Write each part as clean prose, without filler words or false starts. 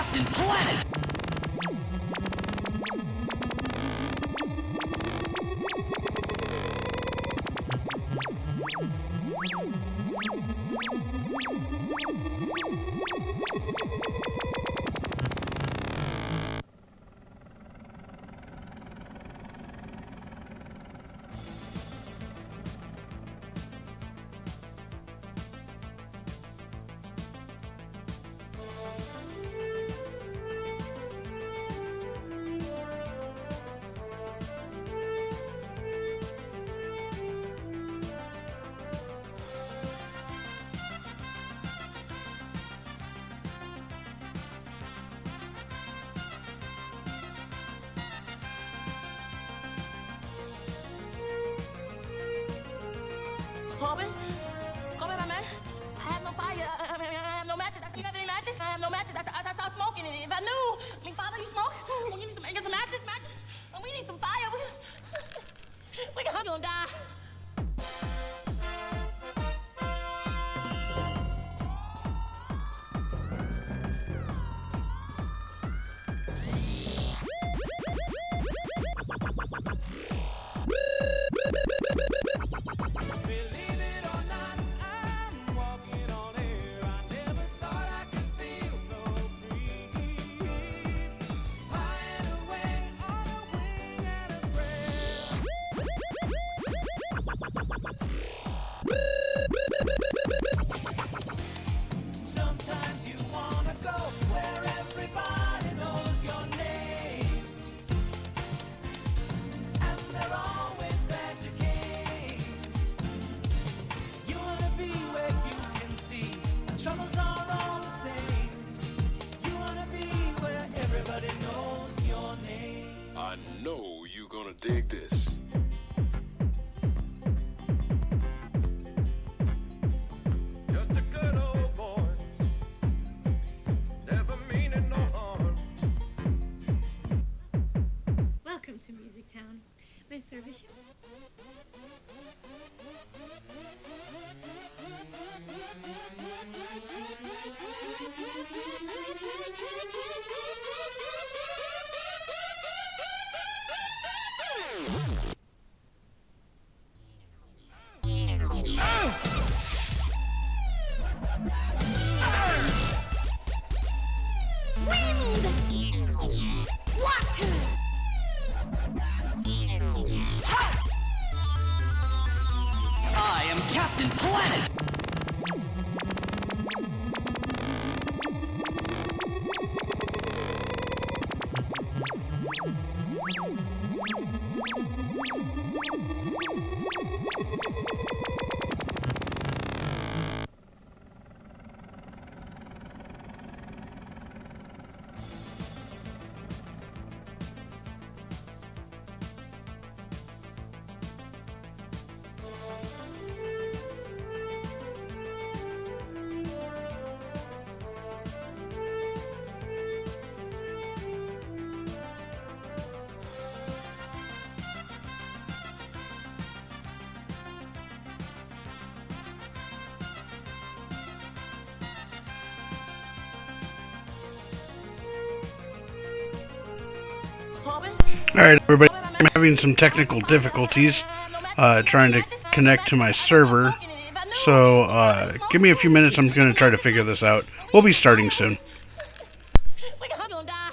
Captain Planet! Corbin, my man, I have no fire. I have no matches. You have any matches? I have no matches. I stopped smoking. If I knew, Father, you smoke? We need some matches. We need some fire. We gonna die. Sometimes you wanna go where everybody knows your name, and they're always glad you came. You wanna be where you can see the troubles are all the same. You wanna be where everybody knows your name. I know you gonna dig this. Just a good old boy, never meaning no harm. Welcome to Music Town. May I service you? I am Captain Planet! Corbin, Alright everybody, I'm having some technical difficulties trying to connect to my server, so give me a few minutes, I'm going to try to figure this out. We'll be starting soon. we gonna die.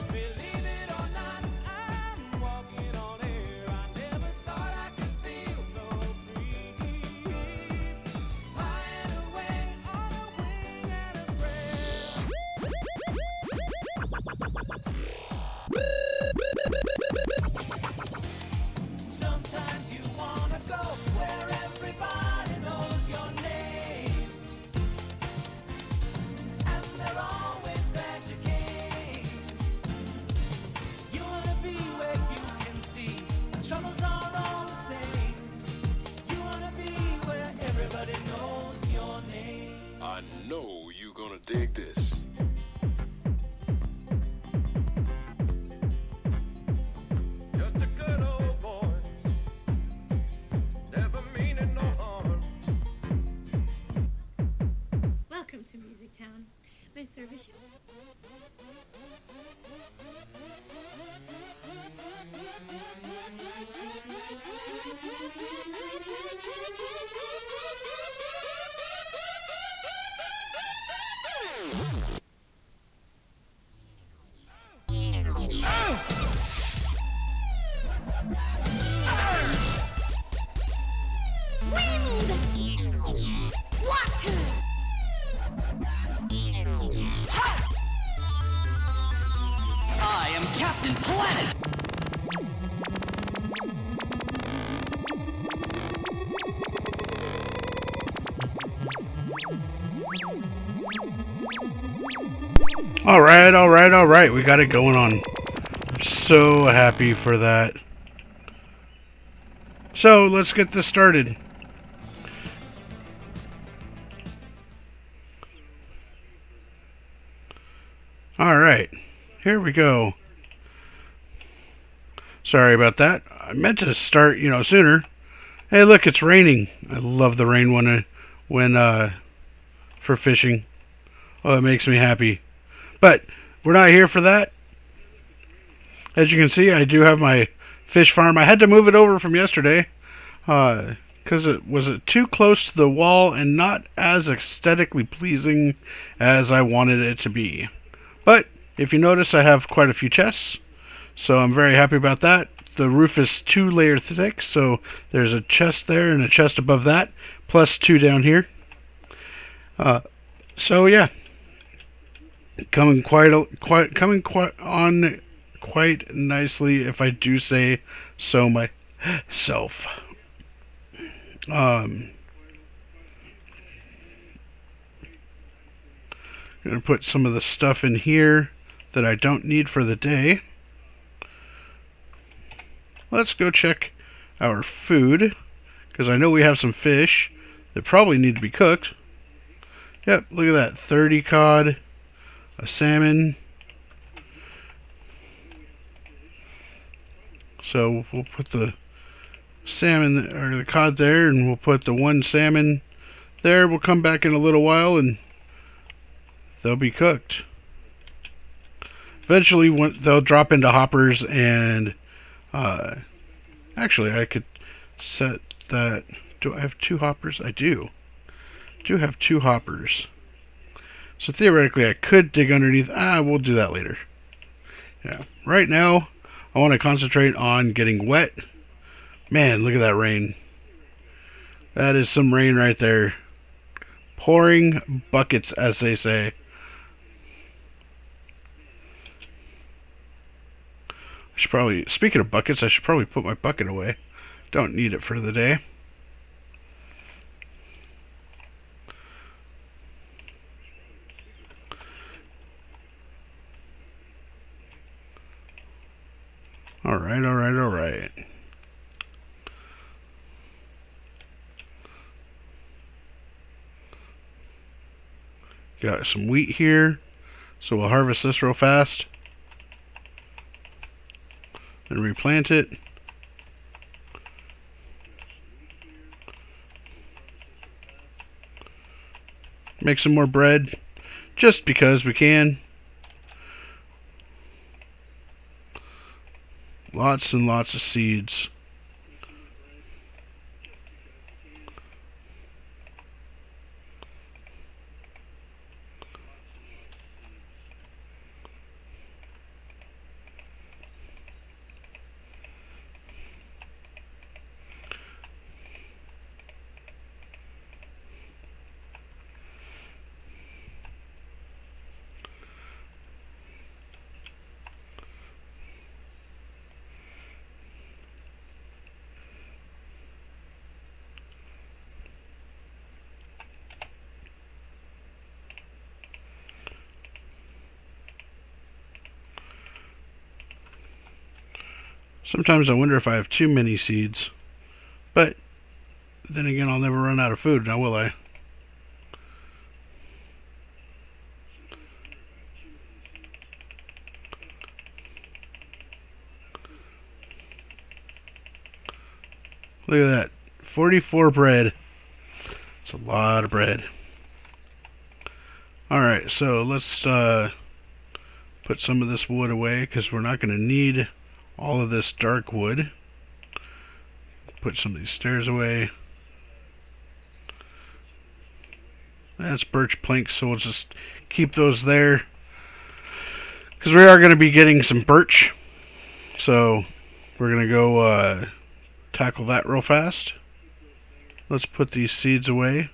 Believe it or not, I'm walking on air. I never thought I could feel so free. Flying away on a wing and a prayer. Sometimes you wanna go where everybody knows your name, and they're always glad you came. You wanna be where you can see the troubles are all the same. You wanna be where everybody knows your name. I know you gonna dig this. May I service you? I am Captain Planet! Alright, we got it going on. So happy for that. So, let's get this started. Alright, here we go. Sorry about that. I meant to start, sooner. Hey, look, it's raining. I love the rain when for fishing. Oh, it makes me happy. But we're not here for that. As you can see, I do have my fish farm. I had to move it over from yesterday because it was too close to the wall and not as aesthetically pleasing as I wanted it to be. But if you notice, I have quite a few chests, so I'm very happy about that. The roof is 2 layer thick, so there's a chest there and a chest above that, plus 2 down here. So yeah, coming quite nicely, if I do say so myself. Gonna put some of the stuff in here that I don't need for the day. Let's go check our food, because I know we have some fish that probably need to be cooked. Yep, look at that. 30 cod, a salmon. So we'll put the salmon or the cod there, and we'll put the 1 salmon there. We'll come back in a little while and they'll be cooked. Eventually they'll drop into hoppers, and actually I could set that. Do I have 2 hoppers? I do have 2 hoppers. So theoretically I could dig underneath. We'll do that later. Yeah. Right now I want to concentrate on getting wet. Man, look at that rain. That is some rain right there. Pouring buckets, as they say. Speaking of buckets, I should probably put my bucket away. Don't need it for the day. Alright. Got some wheat here, so we'll harvest this real fast and replant it. Make some more bread, just because we can. Lots and lots of seeds. Sometimes I wonder if I have too many seeds. But then again, I'll never run out of food, now will I? Look at that. 44 bread. It's a lot of bread. Alright, so let's put some of this wood away because we're not going to need all of this dark wood. Put some of these stairs away. That's birch planks, so we'll just keep those there. Because we are going to be getting some birch. So we're going to go tackle that real fast. Let's put these seeds away.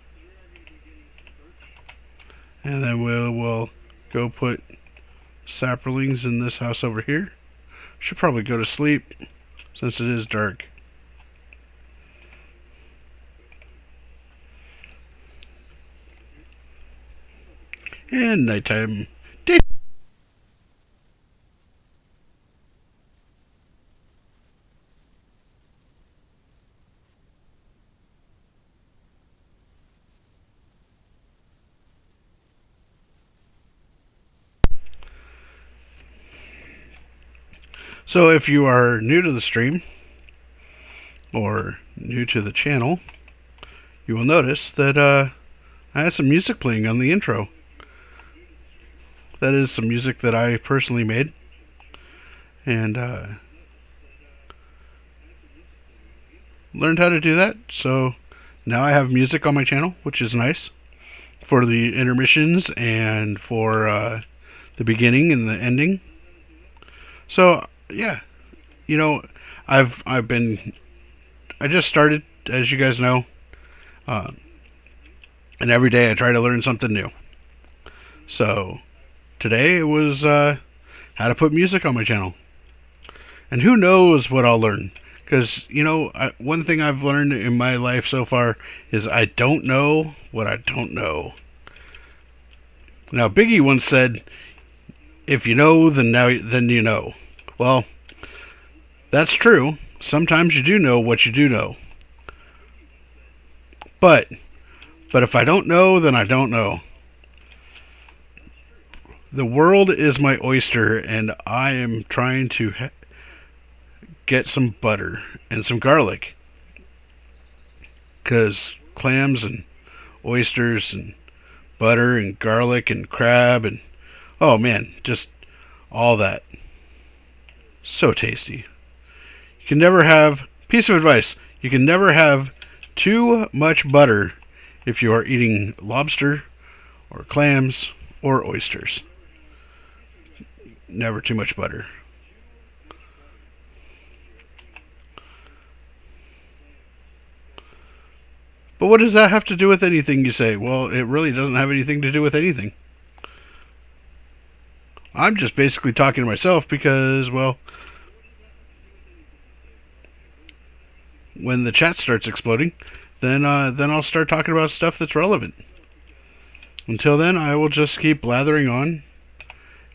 And then we'll go put saplings in this house over here. Should probably go to sleep since it is dark. And nighttime. So if you are new to the stream or new to the channel, you will notice that I had some music playing on the intro. That is some music that I personally made, and learned how to do that. So now I have music on my channel, which is nice for the intermissions and for the beginning and the ending. So yeah, you know, I just started, as you guys know, and every day I try to learn something new. So today it was how to put music on my channel, and who knows what I'll learn. Because, you know, one thing I've learned in my life so far is I don't know what I don't know. Now, Biggie once said, "If you know, then you know." Well, that's true. Sometimes you do know what you do know. But if I don't know, then I don't know. The world is my oyster, and I am trying to get some butter and some garlic. Because clams and oysters and butter and garlic and crab and, oh man, just all that. So tasty. You can never have, piece of advice, you can never have too much butter if you are eating lobster or clams or oysters. Never too much butter. But what does that have to do with anything, you say? Well, it really doesn't have anything to do with anything. I'm just basically talking to myself because, well, when the chat starts exploding, then I'll start talking about stuff that's relevant. Until then, I will just keep blathering on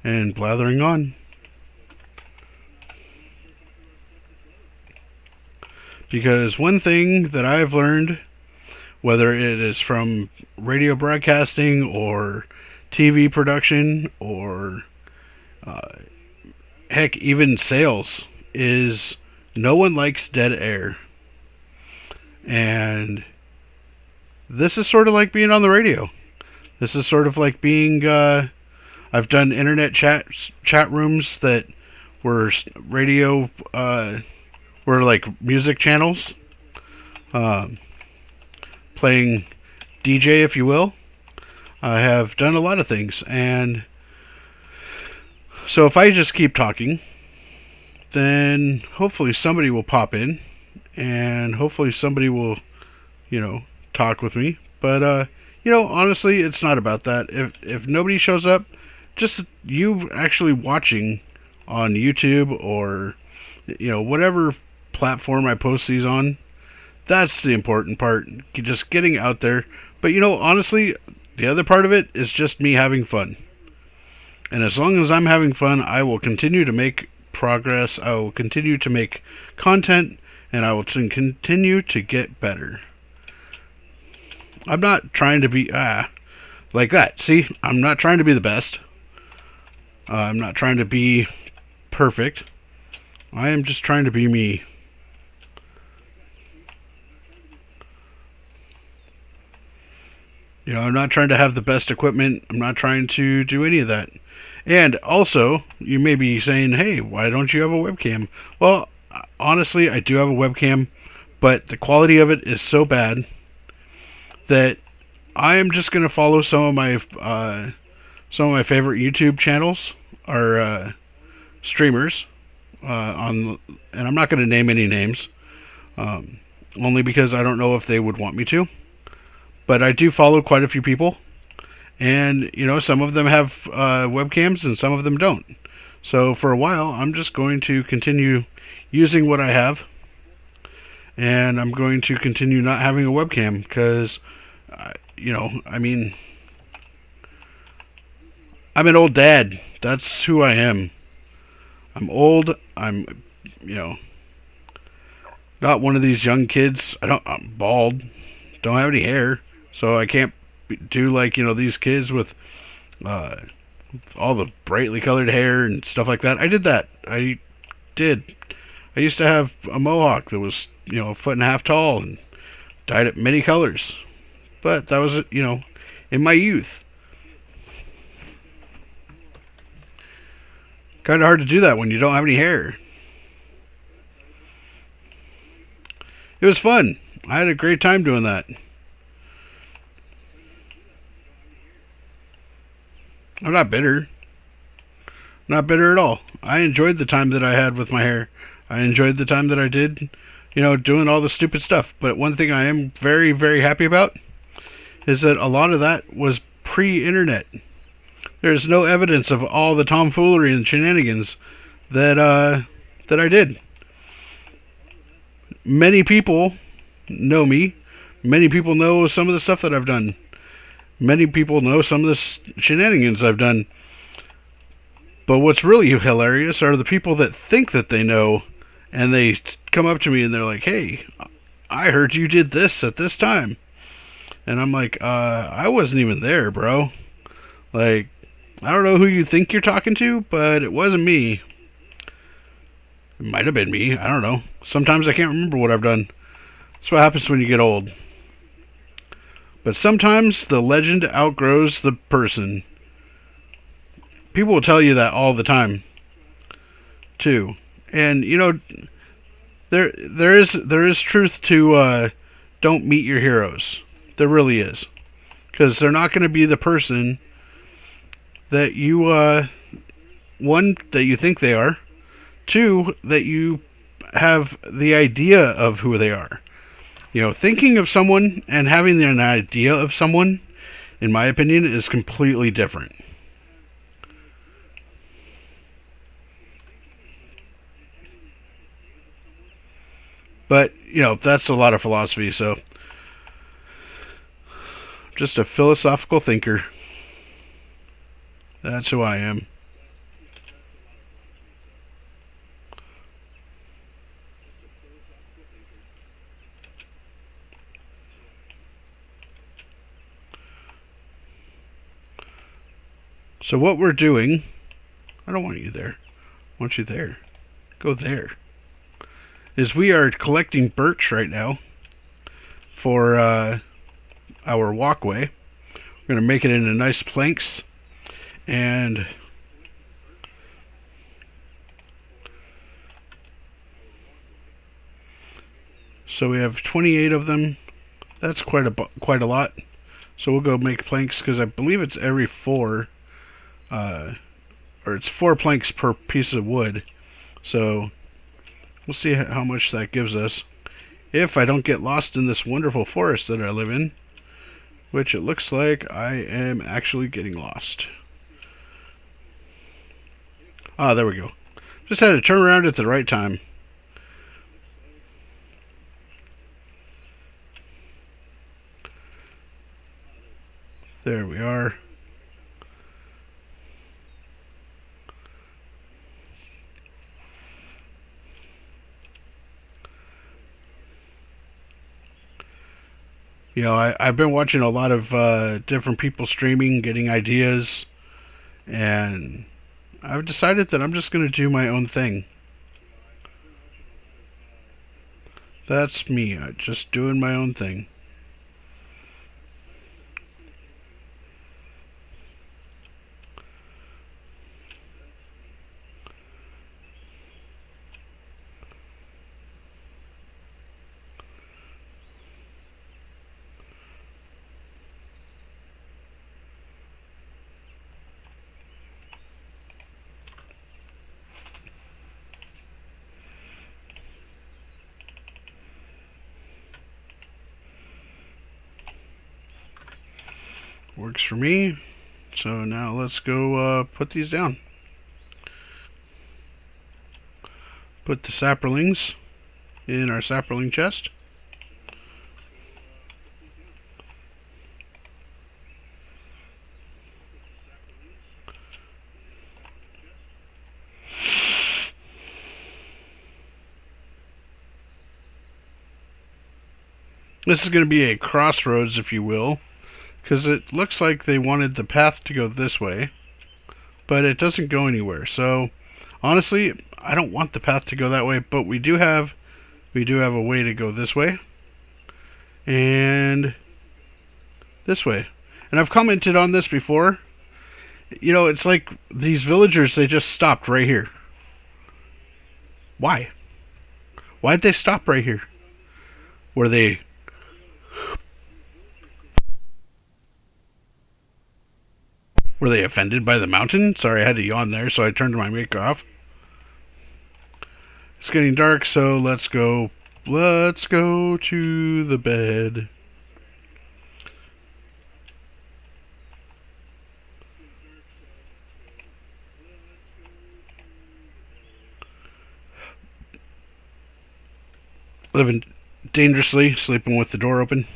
and blathering on. Because one thing that I've learned, whether it is from radio broadcasting or TV production or heck, even sales, is no one likes dead air. And this is sort of like being on the radio. This is sort of like being, I've done internet chat rooms that were radio, were like music channels, playing DJ, if you will. I have done a lot of things, and so if I just keep talking, then hopefully somebody will pop in, and hopefully somebody will, you know, talk with me. But you know, honestly, it's not about that. If nobody shows up, just you actually watching on YouTube or, you know, whatever platform I post these on, that's the important part. Just getting out there. But you know, honestly, the other part of it is just me having fun. And as long as I'm having fun, I will continue to make progress. I will continue to make content, and I will continue to get better. I'm not trying to be like that. See, I'm not trying to be the best. I'm not trying to be perfect. I am just trying to be me. You know, I'm not trying to have the best equipment. I'm not trying to do any of that. And also, you may be saying, hey, why don't you have a webcam? Well, honestly, I do have a webcam, but the quality of it is so bad that I am just going to follow some of my favorite YouTube channels or streamers and I'm not going to name any names, only because I don't know if they would want me to. But I do follow quite a few people, and you know, some of them have webcams and some of them don't. So for a while, I'm just going to continue using what I have, and I'm going to continue not having a webcam because, you know, I mean, I'm an old dad. That's who I am. I'm old. I'm, you know, not one of these young kids. I'm bald. Don't have any hair, so I can't do like, you know, these kids with uh, all the brightly colored hair and stuff like that. I did that. Did. I used to have a mohawk that was, you know, a foot and a half tall and dyed it many colors. But that was, you know, in my youth. Kind of hard to do that when you don't have any hair. It was fun. I had a great time doing that. I'm not bitter. Not bitter at all. I enjoyed the time that I had with my hair. I enjoyed the time that I did, you know, doing all the stupid stuff. But one thing I am very, very happy about is that a lot of that was pre-internet. There's no evidence of all the tomfoolery and shenanigans that I did. Many people know me. Many people know some of the stuff that I've done. Many people know some of the shenanigans I've done. But what's really hilarious are the people that think that they know, and they come up to me and they're like, "Hey, I heard you did this at this time," and I'm like, "I wasn't even there, bro. Like, I don't know who you think you're talking to, but it wasn't me. It might have been me. I don't know. Sometimes I can't remember what I've done. That's what happens when you get old. But sometimes the legend outgrows the person. People will tell you that all the time, too. And you know, there is truth to don't meet your heroes. There really is, because they're not going to be the person that you one, that you think they are, two, that you have the idea of who they are. You know, thinking of someone and having an idea of someone, in my opinion, is completely different. But, you know, that's a lot of philosophy, so just a philosophical thinker. That's who I am. So what we're doing, I don't want you there. I want you there. Go there. Is we are collecting birch right now for our walkway. We're going to make it into nice planks, and so we have 28 of them. That's quite a lot. So we'll go make planks, because I believe it's every 4, or it's 4 planks per piece of wood. So we'll see how much that gives us if I don't get lost in this wonderful forest that I live in, which it looks like I am actually getting lost. Ah, there we go. Just had to turn around at the right time. There we are. You know, I've been watching a lot of different people streaming, getting ideas, and I've decided that I'm just going to do my own thing. That's me, just doing my own thing. works for me. So now let's go put these down. Put the sapperlings in our sapperling chest. This is going to be a crossroads, if you will, because it looks like they wanted the path to go this way, but it doesn't go anywhere. So honestly, I don't want the path to go that way, but we do have a way to go this way and this way. And I've commented on this before. You know, it's like these villagers, they just stopped right here. Why? Why'd they stop right here? Were they offended by the mountain? Sorry, I had to yawn there, so I turned my mic off. It's getting dark, so let's go to the bed. Living dangerously, sleeping with the door open.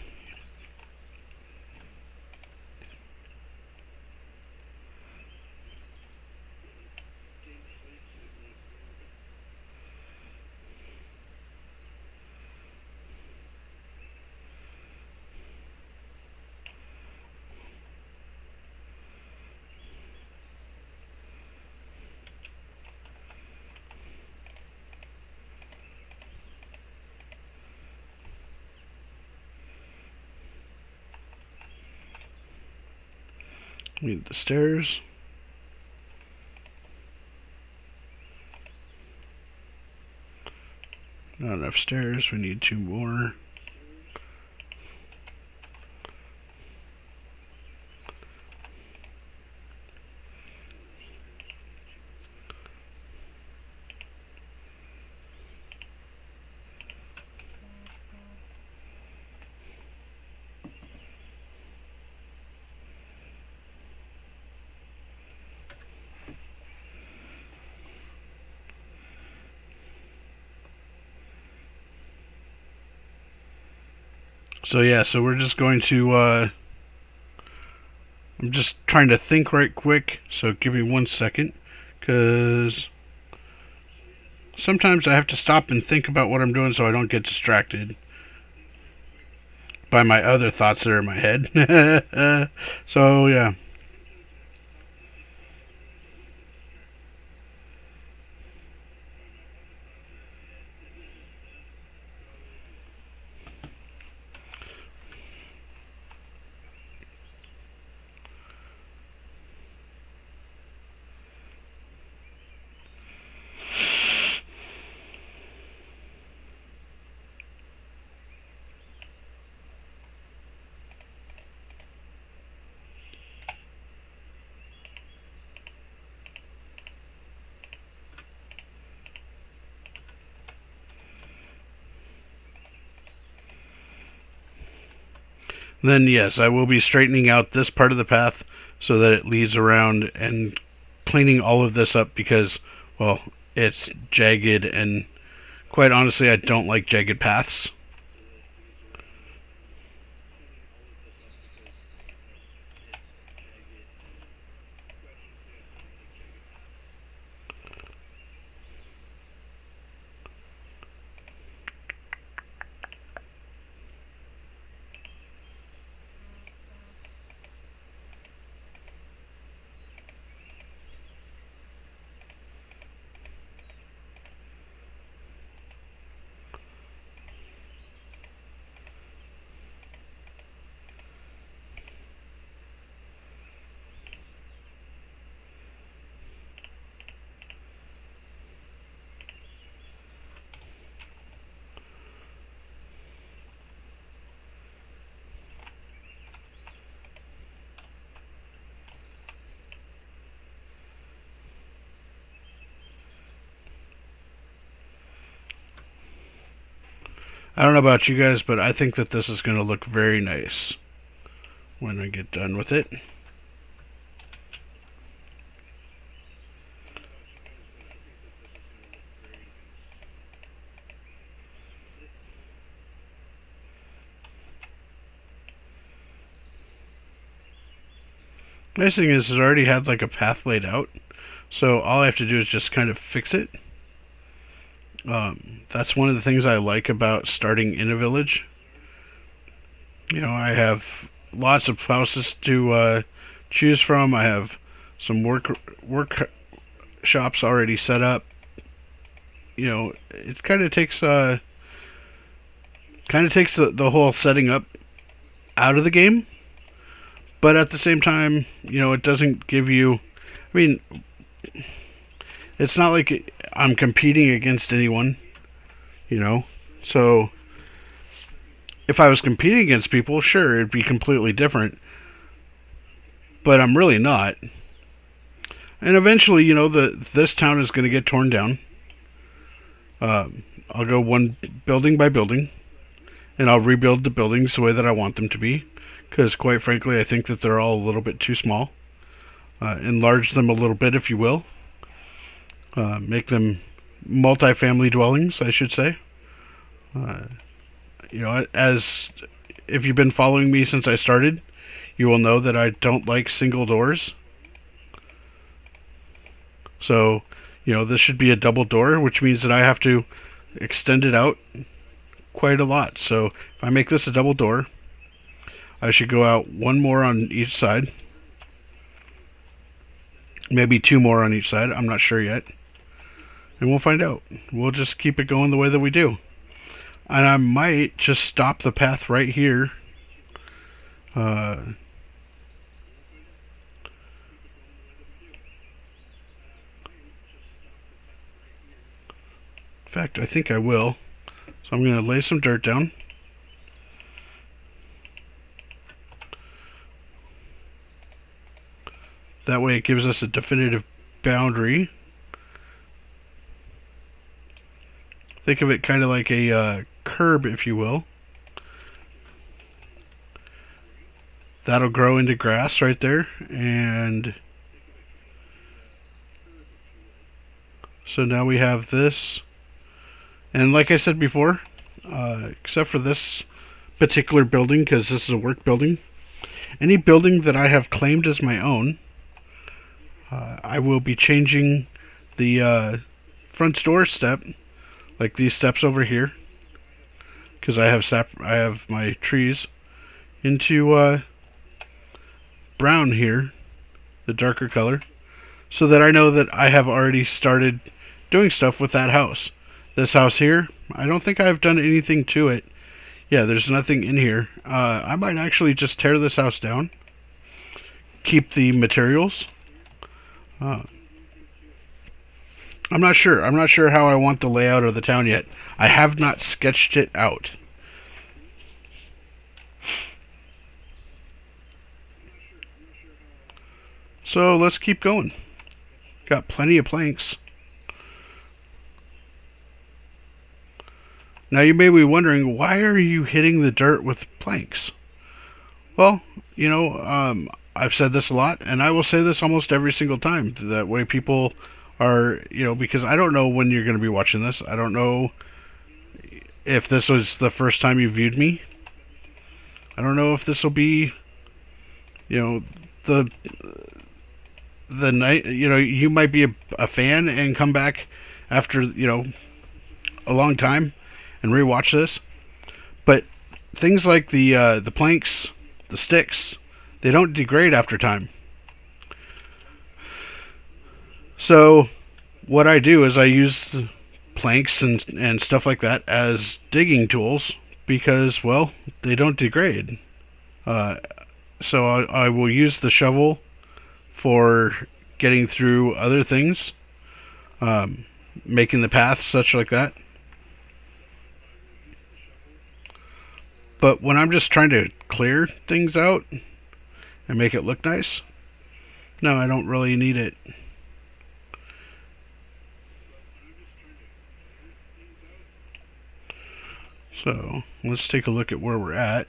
Need the stairs. Not enough stairs, we need 2 more. So yeah, so we're just going to, I'm just trying to think right quick, so give me 1 second, because sometimes I have to stop and think about what I'm doing so I don't get distracted by my other thoughts that are in my head. So yeah. Then yes, I will be straightening out this part of the path so that it leads around and cleaning all of this up because, well, it's jagged and quite honestly I don't like jagged paths. I don't know about you guys, but I think that this is going to look very nice. when I get done with it. Nice thing is, it already had like a path laid out, so all I have to do is just kind of fix it. That's one of the things I like about starting in a village. You know, I have lots of houses to choose from. I have some work shops already set up. You know, it kind of takes the whole setting up out of the game, but at the same time, you know, it doesn't give you. I mean, it's not like I'm competing against anyone, you know. So if I was competing against people, sure, it'd be completely different. But I'm really not. And eventually, you know, this town is going to get torn down. I'll go one building by building, and I'll rebuild the buildings the way that I want them to be. Because, quite frankly, I think that they're all a little bit too small. Enlarge them a little bit, if you will. Make them multi-family dwellings, I should say. You know, as if you've been following me since I started, you will know that I don't like single doors. So, you know, this should be a double door, which means that I have to extend it out quite a lot. So, if I make this a double door, I should go out one more on each side. Maybe two more on each side. I'm not sure yet. And we'll find out. We'll just keep it going the way that we do. And I might just stop the path right here. In fact, I think I will. So I'm going to lay some dirt down. That way it gives us a definitive boundary. Think of it kind of like a curb, if you will. That'll grow into grass right there. And so now we have this. And like I said before, except for this particular building, because this is a work building, any building that I have claimed as my own, I will be changing the front door step, like these steps over here, because I have my trees, into brown here, the darker color, so that I know that I have already started doing stuff with that house. This house here, I don't think I've done anything to it. Yeah, there's nothing in here. I might actually just tear this house down, keep the materials. I'm not sure. I'm not sure how I want the layout of the town yet. I have not sketched it out. So let's keep going. Got plenty of planks. Now you may be wondering, why are you hitting the dirt with planks? Well, you know, I've said this a lot, and I will say this almost every single time. That way people are, you know, because I don't know when you're going to be watching this. I don't know if this was the first time you viewed me. I don't know if this will be, you know, the night, you know, you might be a fan and come back after, you know, a long time and rewatch this. But things like the planks, the sticks, they don't degrade after time. So what I do is I use planks and stuff like that as digging tools because, well, they don't degrade. So I will use the shovel for getting through other things, making the path, such like that. But when I'm just trying to clear things out and make it look nice, no, I don't really need it. So let's take a look at where we're at.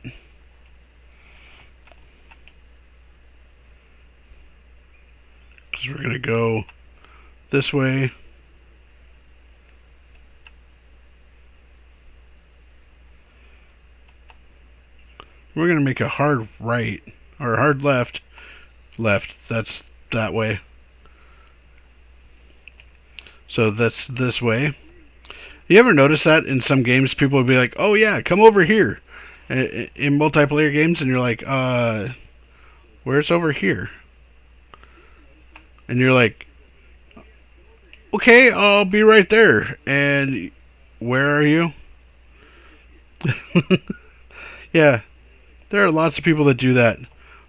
because we're going to go this way. We're going to make a hard right, or hard left. Left, that's that way. So that's this way. You ever notice that in some games people will be like, oh yeah, come over here. In multiplayer games, and you're like, where's over here? And you're like, okay, I'll be right there. And where are you? Yeah, there are lots of people that do that.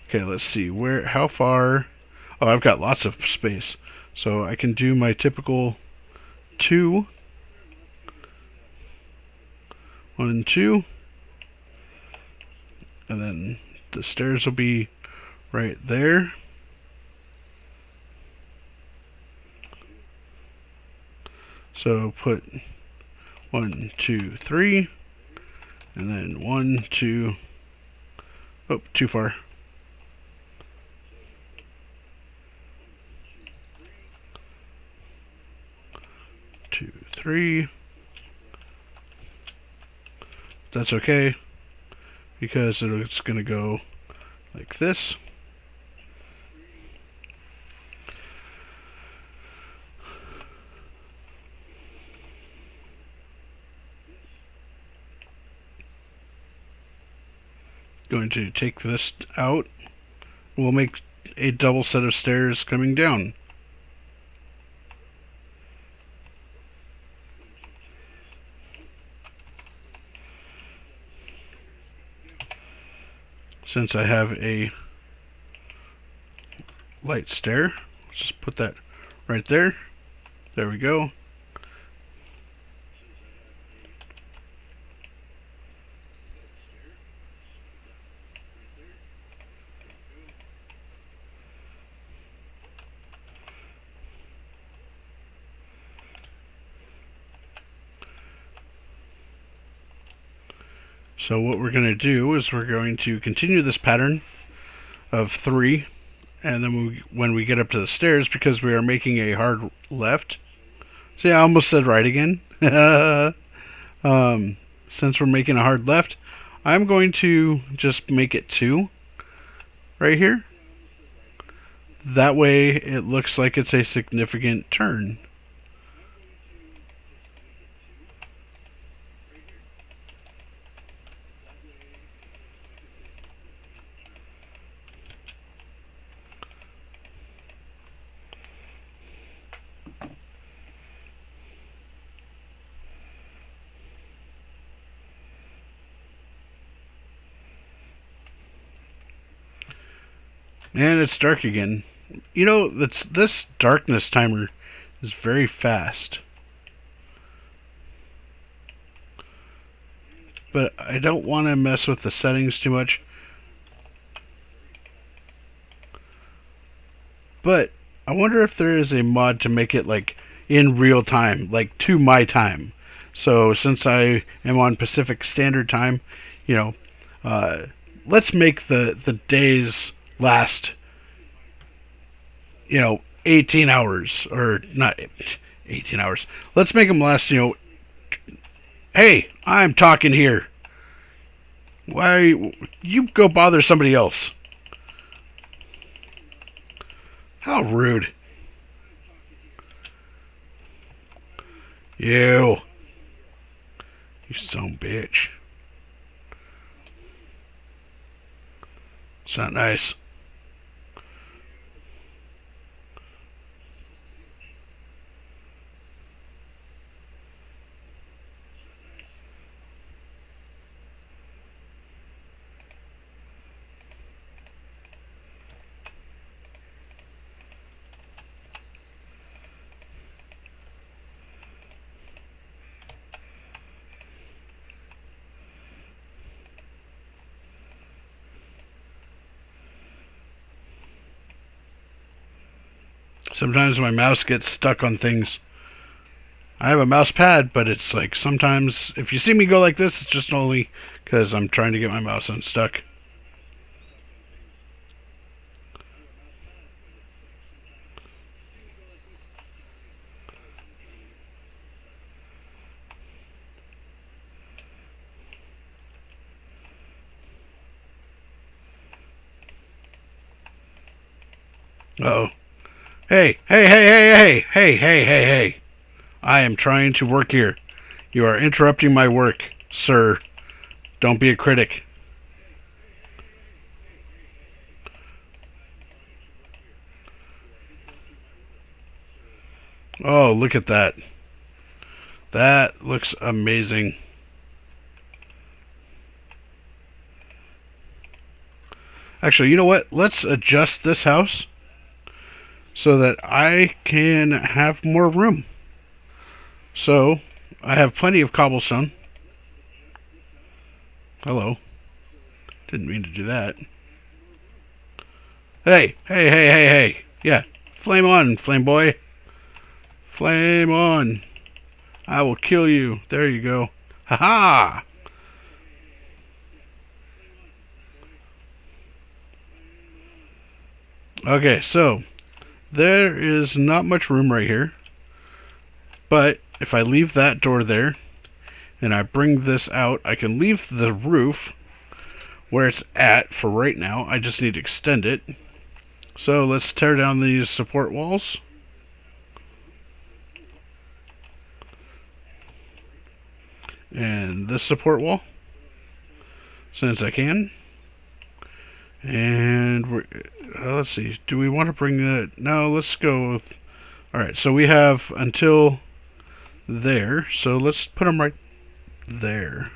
Okay, let's see. How far? Oh, I've got lots of space. So I can do my typical 2. 1 and 2. And then the stairs will be right there. So put 1, 2, 3. And then 1, 2. Oh, too far. 2, 3. That's okay, because it's going to go like this. Going to take this out. We'll make a double set of stairs coming down. Since I have a light stair, let's just put that right there. There we go. So what we're going to do is we're going to continue this pattern of 3, and then when we get up to the stairs, because we are making a hard left. See, I almost said right again. Since we're making a hard left, I'm going to just make it 2 right here. That way it looks like it's a significant turn. And it's dark again. You know, this darkness timer is very fast. But I don't want to mess with the settings too much. But I wonder if there is a mod to make it like in real time, like to my time. So since I am on Pacific Standard Time, you know, let's make the days last, 18 hours, or not 18 hours. Let's make them last, hey, I'm talking here. Why, you go bother somebody else. How rude. You son of a bitch. It's not nice. Sometimes my mouse gets stuck on things. I have a mouse pad, but it's like sometimes if you see me go like this, it's just only because I'm trying to get my mouse unstuck. Uh-oh. Hey, hey, hey, hey, hey, hey, hey, hey, hey. I am trying to work here. You are interrupting my work, sir. Don't be a critic. Oh, look at that. That looks amazing. Actually, you know what? Let's adjust this house so that I can have more room. So, I have plenty of cobblestone. Hello. Didn't mean to do that. Hey, hey, hey, hey, hey. Yeah, flame on, flame boy. Flame on. I will kill you. There you go. Ha ha! Okay, so there is not much room right here. But if I leave that door there and I bring this out, I can leave the roof where it's at for right now. I just need to extend it. So let's tear down these support walls. And this support wall, since I can. And let's see, do we want to bring that? No, let's go with, alright, so we have until there, so let's put them right there.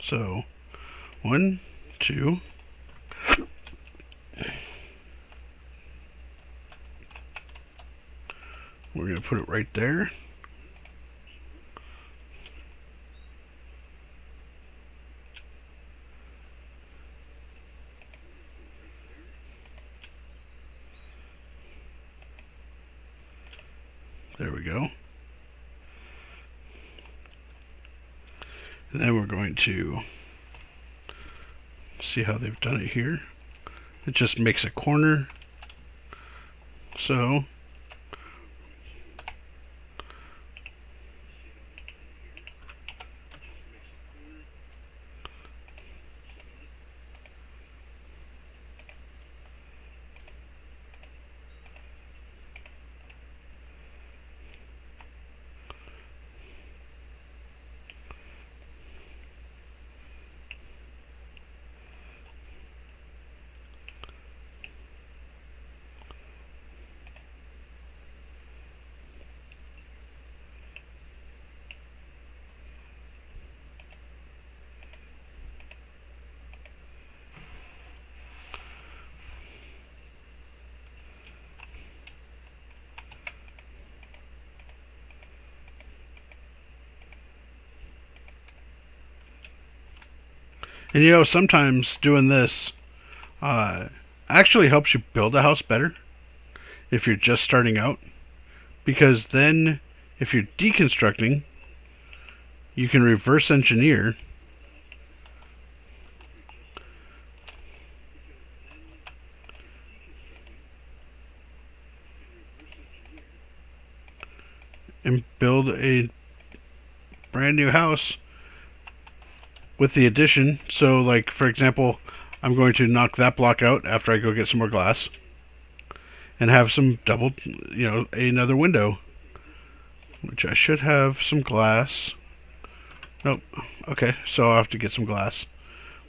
So 1, 2. We're going to put it right there. There we go. And then we're going to see how they've done it here. It just makes a corner. So and you know, sometimes doing this actually helps you build a house better if you're just starting out. Because then, if you're deconstructing, you can reverse engineer and build a brand new house with the addition. So, like, for example, I'm going to knock that block out after I go get some more glass and have some double, you know, another window, which I should have some glass. Nope. Okay, so I'll have to get some glass,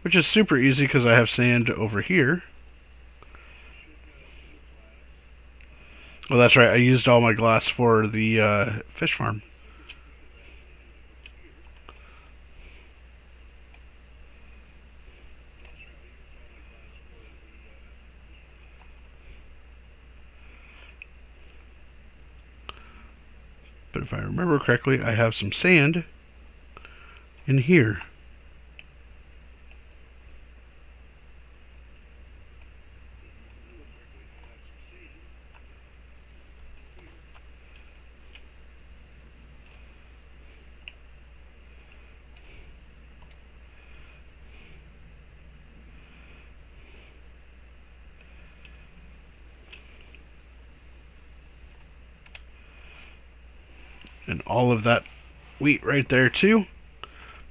which is super easy because I have sand over here. Well, that's right, I used all my glass for the fish farm. But if I remember correctly, I have some sand in here. And all of that wheat right there too.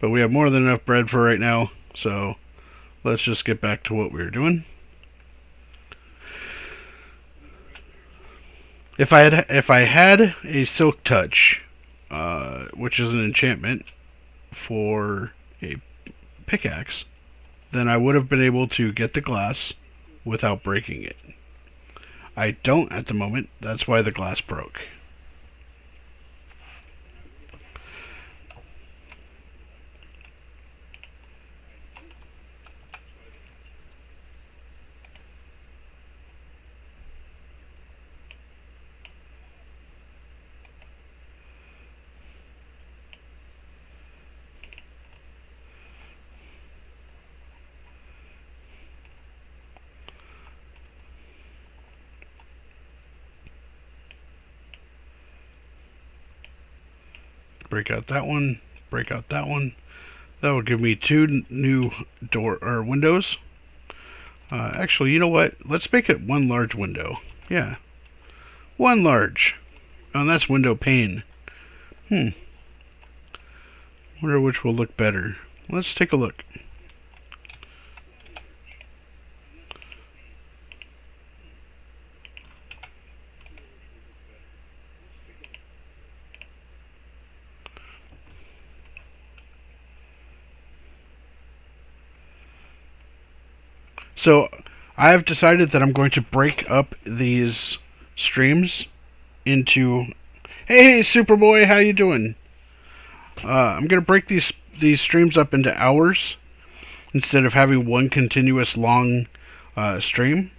But we have more than enough bread for right now, so let's just get back to what we were doing. If I had a Silk Touch, which is an enchantment for a pickaxe, then I would have been able to get the glass without breaking it. I don't at the moment. That's why the glass broke. Break out that one, break out that one. That will give me 2 new door or windows. Actually, you know what? Let's make it 1 large window. Yeah, 1 large. Oh, and that's window pane. Wonder which will look better. Let's take a look. So I have decided that I'm going to break up these streams into. Hey, Superboy, how you doing? I'm gonna break these streams up into hours instead of having one continuous long stream.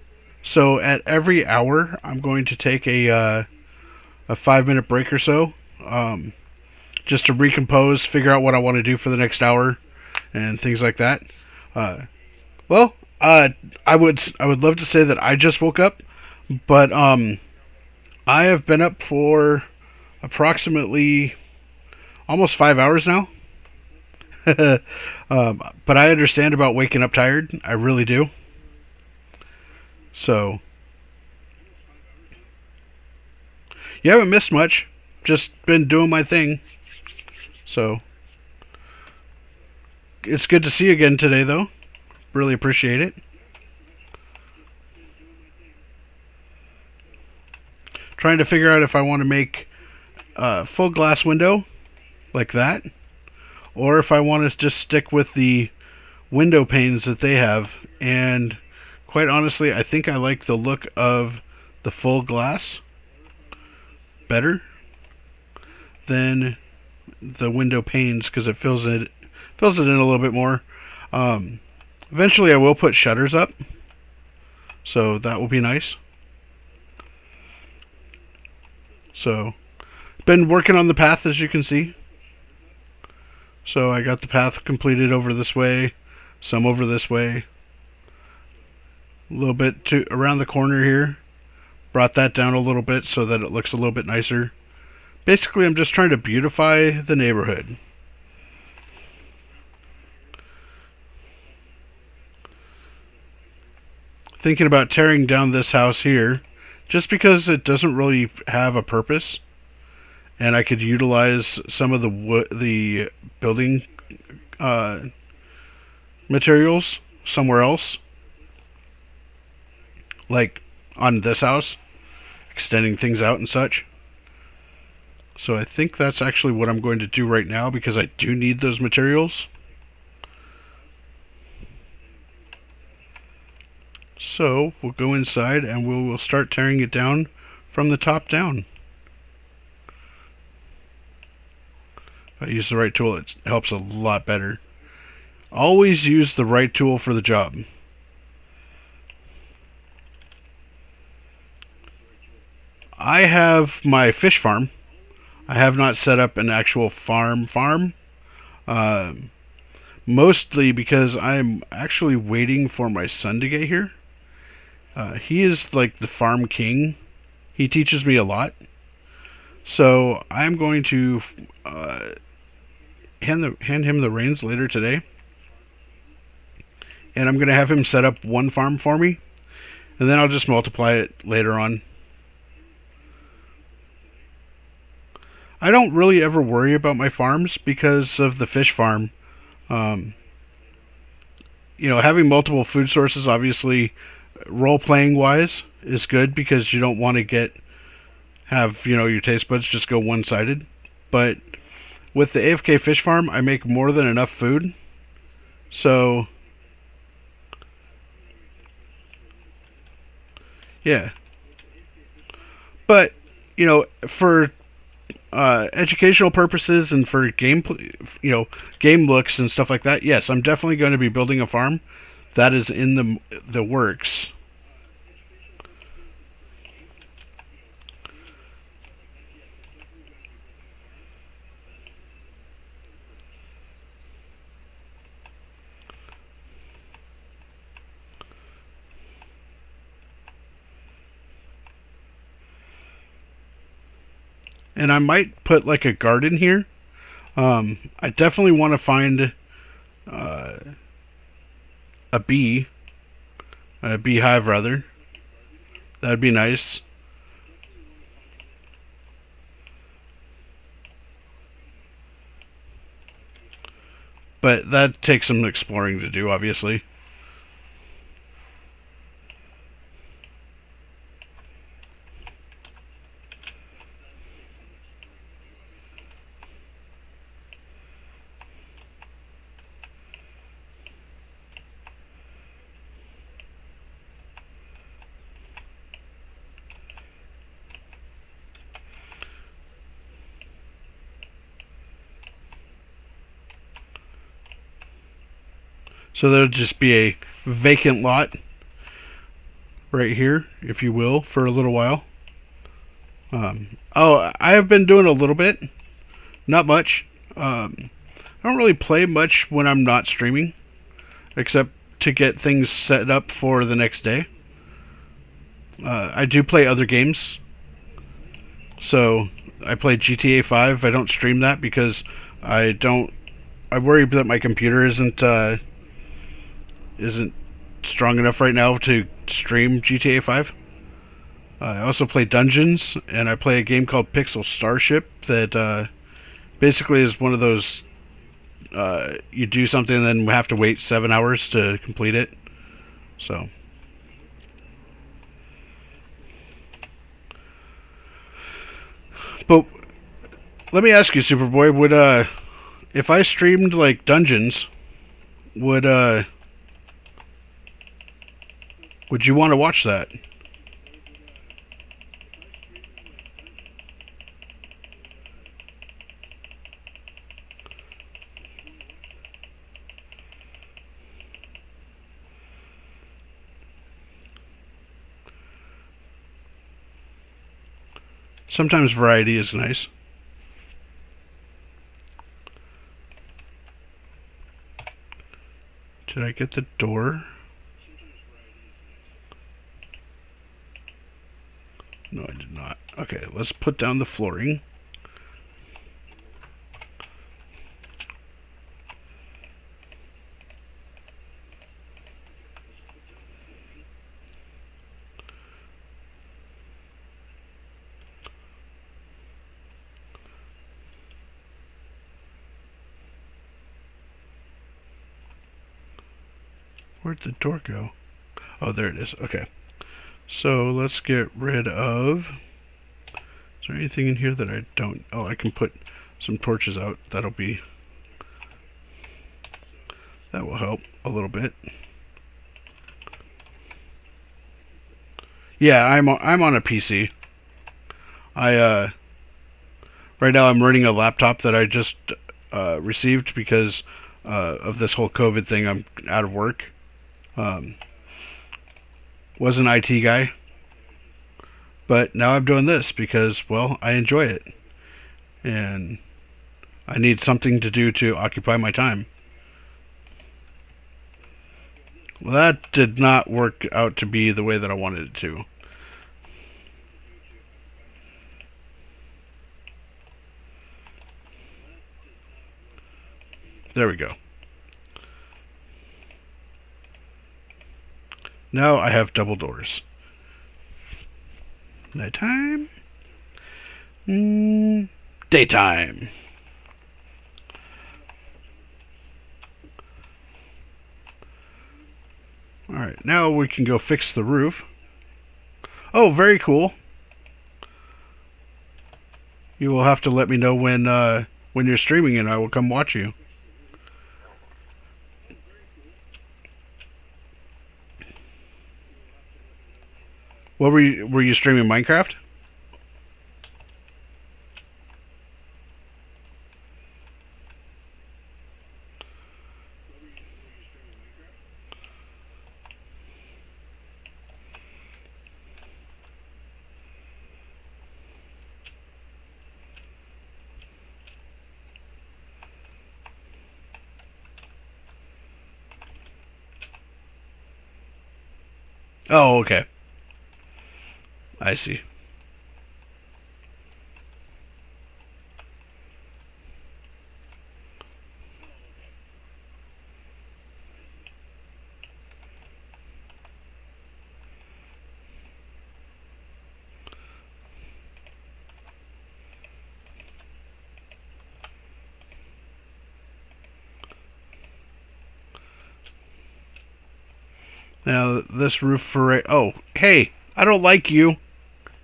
So at every hour, I'm going to take a 5-minute break or so, just to recompose, figure out what I want to do for the next hour, and things like that. I would love to say that I just woke up, but I have been up for approximately almost 5 hours now. But I understand about waking up tired. I really do. So you haven't missed much. Just been doing my thing. So it's good to see you again today, though. Really appreciate it. Trying to figure out if I want to make a full glass window like that, or if I want to just stick with the window panes that they have. And quite honestly, I think I like the look of the full glass better than the window panes, because it fills it in a little bit more. Eventually I will put shutters up, so that will be nice. So, been working on the path, as you can see. So I got the path completed over this way, some over this way, a little bit to around the corner here. Brought that down a little bit so that it looks a little bit nicer. Basically, I'm just trying to beautify the neighborhood. Thinking about tearing down this house here, just because it doesn't really have a purpose, and I could utilize some of the building materials somewhere else, like on this house, extending things out and such. So I think that's actually what I'm going to do right now, because I do need those materials. So we'll go inside and we'll start tearing it down from the top down. If I use the right tool, it helps a lot better. Always use the right tool for the job. I have my fish farm. I have not set up an actual farm. Mostly because I'm actually waiting for my son to get here. He is like the farm king. He teaches me a lot. So I'm going to hand him the reins later today. And I'm going to have him set up one farm for me. And then I'll just multiply it later on. I don't really ever worry about my farms because of the fish farm. having multiple food sources, obviously, role playing wise, is good because you don't want to have your taste buds just go one sided. But with the AFK fish farm, I make more than enough food, so yeah. But for educational purposes and for game looks and stuff like that, yes, I'm definitely going to be building a farm. That is in the works. And I might put like a garden here. I definitely want to find uh, a beehive rather. That'd be nice. But that takes some exploring to do, obviously. So there'll just be a vacant lot right here, if you will, for a little while. I have been doing a little bit, not much. I don't really play much when I'm not streaming, except to get things set up for the next day. I do play other games, so I play GTA 5. I don't stream that because I don't. I worry that my computer isn't strong enough right now to stream GTA 5. I also play Dungeons, and I play a game called Pixel Starship that basically is one of those you do something and then have to wait 7 hours to complete it. So. But let me ask you, Superboy, would if I streamed like Dungeons, would would you want to watch that? Sometimes variety is nice. Did I get the door? No, I did not. Okay, let's put down the flooring. Where'd the door go? Oh, there it is. Okay. So let's get rid of... Is there anything in here that I don't... Oh, I can put some torches out. That will help a little bit. Yeah, I'm on a PC. Right now I'm running a laptop that I just received because of this whole COVID thing. I'm out of work. Was an IT guy, but now I'm doing this because, well, I enjoy it, and I need something to do to occupy my time. Well, that did not work out to be the way that I wanted it to. There we go. Now I have double doors. Nighttime. Daytime. Alright, now we can go fix the roof. Oh, very cool. You will have to let me know when you're streaming and I will come watch you. What were you streaming Minecraft? Oh, okay. I see. Now, this roof for... Oh, hey, I don't like you.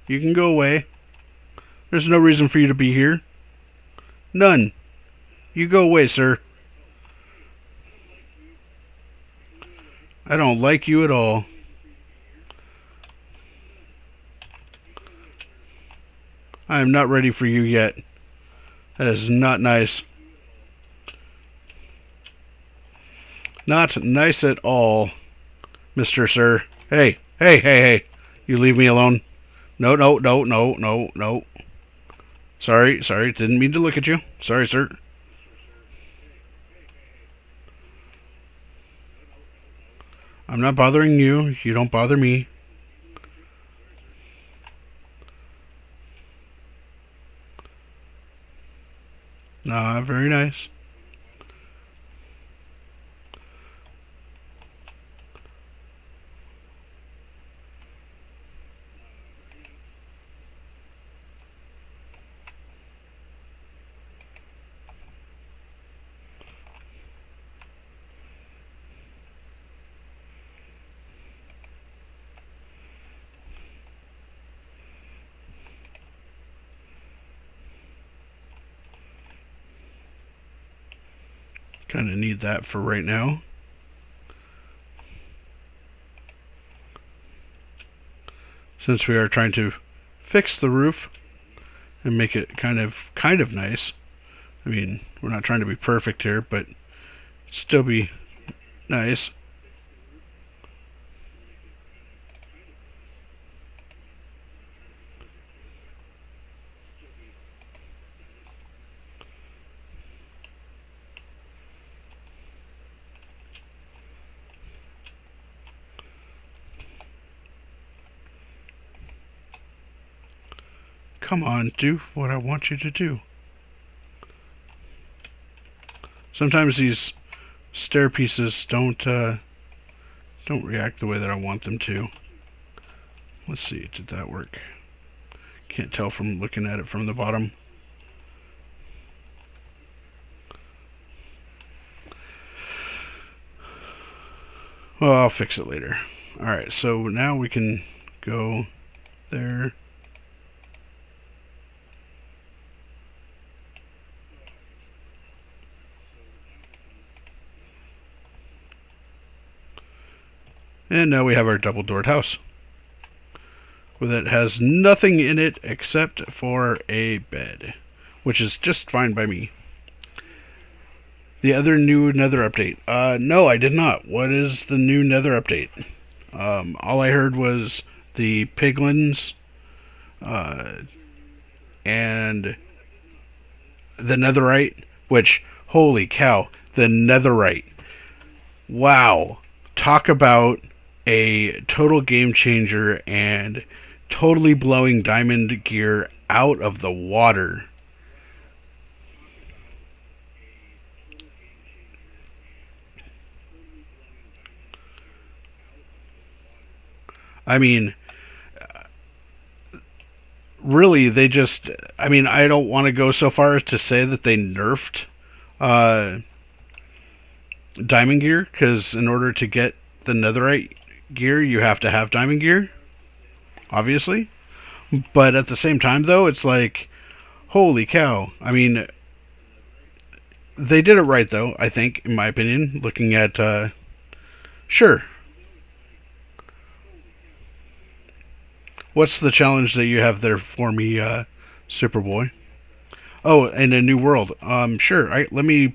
You can go away. There's no reason for you to be here. None. You go away, sir. I don't like you at all. I am not ready for you yet. That is not nice. Not nice at all, Mr. Sir. Hey, hey, hey, hey. You leave me alone. No, no, no, no, no, no. Sorry, sorry. Didn't mean to look at you. Sorry, sir. I'm not bothering you. You don't bother me. Nah, very nice. Kind of need that for right now. Since we are trying to fix the roof and make it kind of nice. I mean, we're not trying to be perfect here, but still be nice. Come on, do what I want you to do. Sometimes these stair pieces don't react the way that I want them to. Let's see, did that work? Can't tell from looking at it from the bottom. Well, I'll fix it later. Alright, so now we can go there. And now we have our double-doored house. That has nothing in it except for a bed, which is just fine by me. The other new Nether update. No, I did not. What is the new Nether update? All I heard was the piglins, and the netherite, which, holy cow, the netherite. Wow. Talk about a total game changer and totally blowing diamond gear out of the water. I mean, really, they just... I mean, I don't want to go so far as to say that they nerfed diamond gear, because in order to get the netherite gear, you have to have diamond gear, obviously. But at the same time, though, it's like, holy cow. I mean, they did it right, though, I think, in my opinion, looking at, sure. What's the challenge that you have there for me, Superboy? Oh, and a new world. Sure. Let me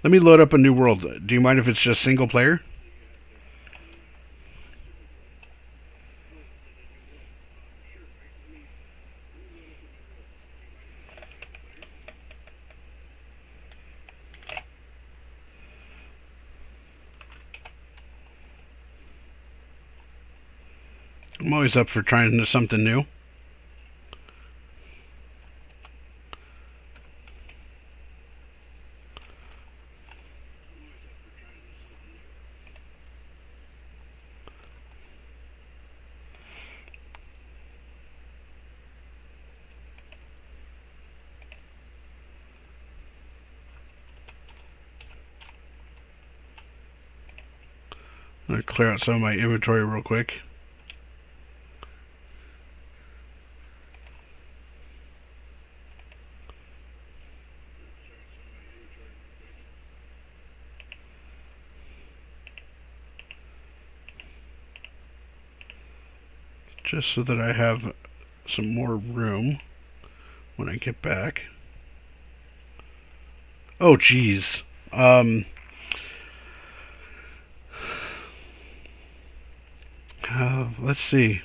load up a new world. Do you mind if it's just single player? I'm always up for trying something new. I'm going to clear out some of my inventory real quick. Just so that I have some more room when I get back. Oh, geez. Let's see.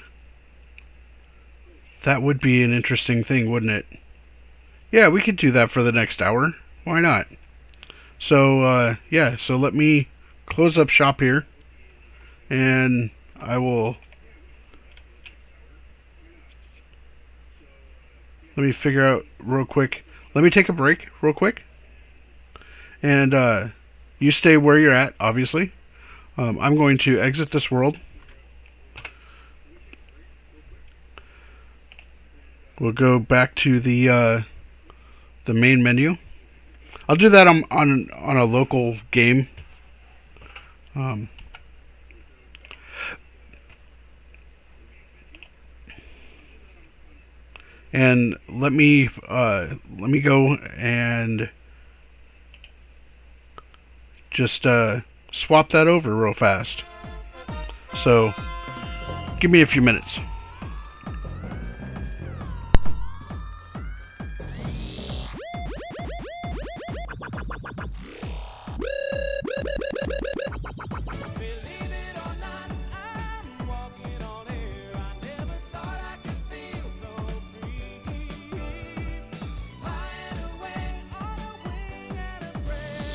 That would be an interesting thing, wouldn't it? Yeah, we could do that for the next hour. Why not? So, yeah, so let me close up shop here. And I will... Let me figure out real quick. Let me take a break real quick. And, you stay where you're at, obviously. I'm going to exit this world. We'll go back to the main menu. I'll do that on a local game. And let me go and just swap that over real fast. So give me a few minutes. Believe it or not, I'm walking on air. I never thought I could feel so free. Flying away on a wing and a prayer.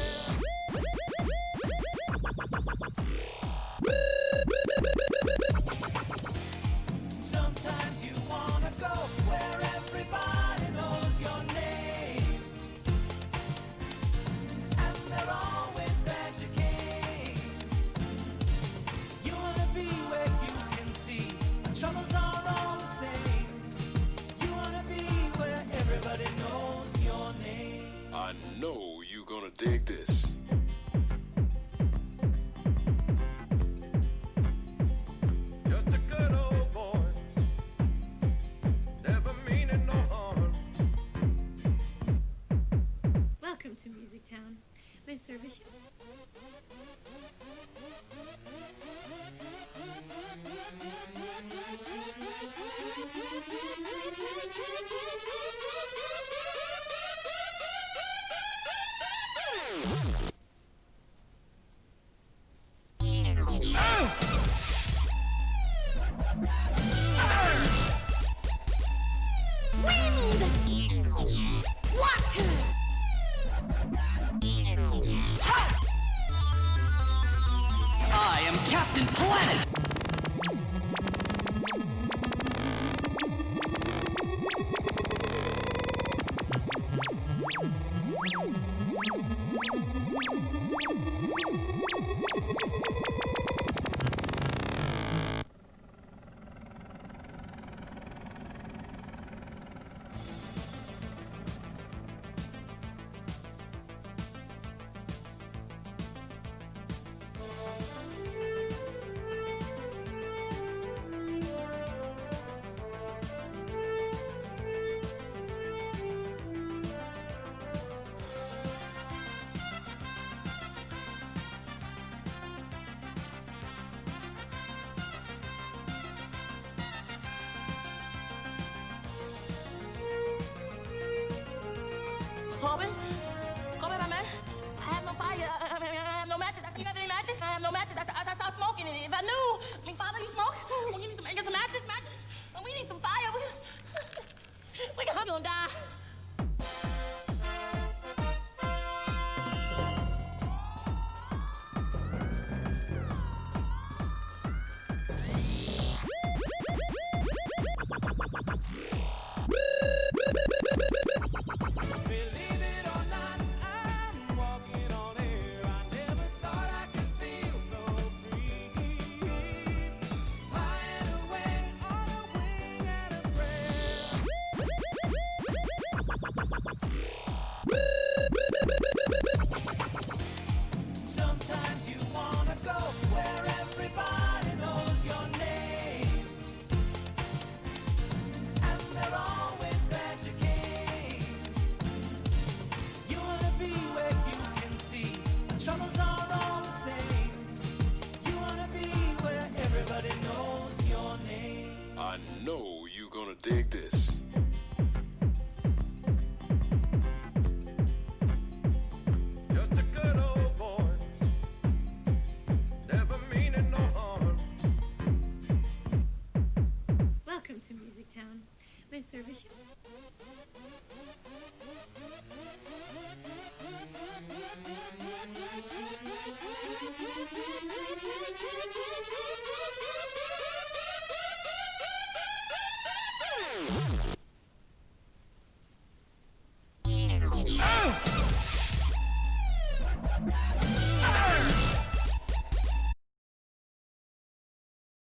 dig this.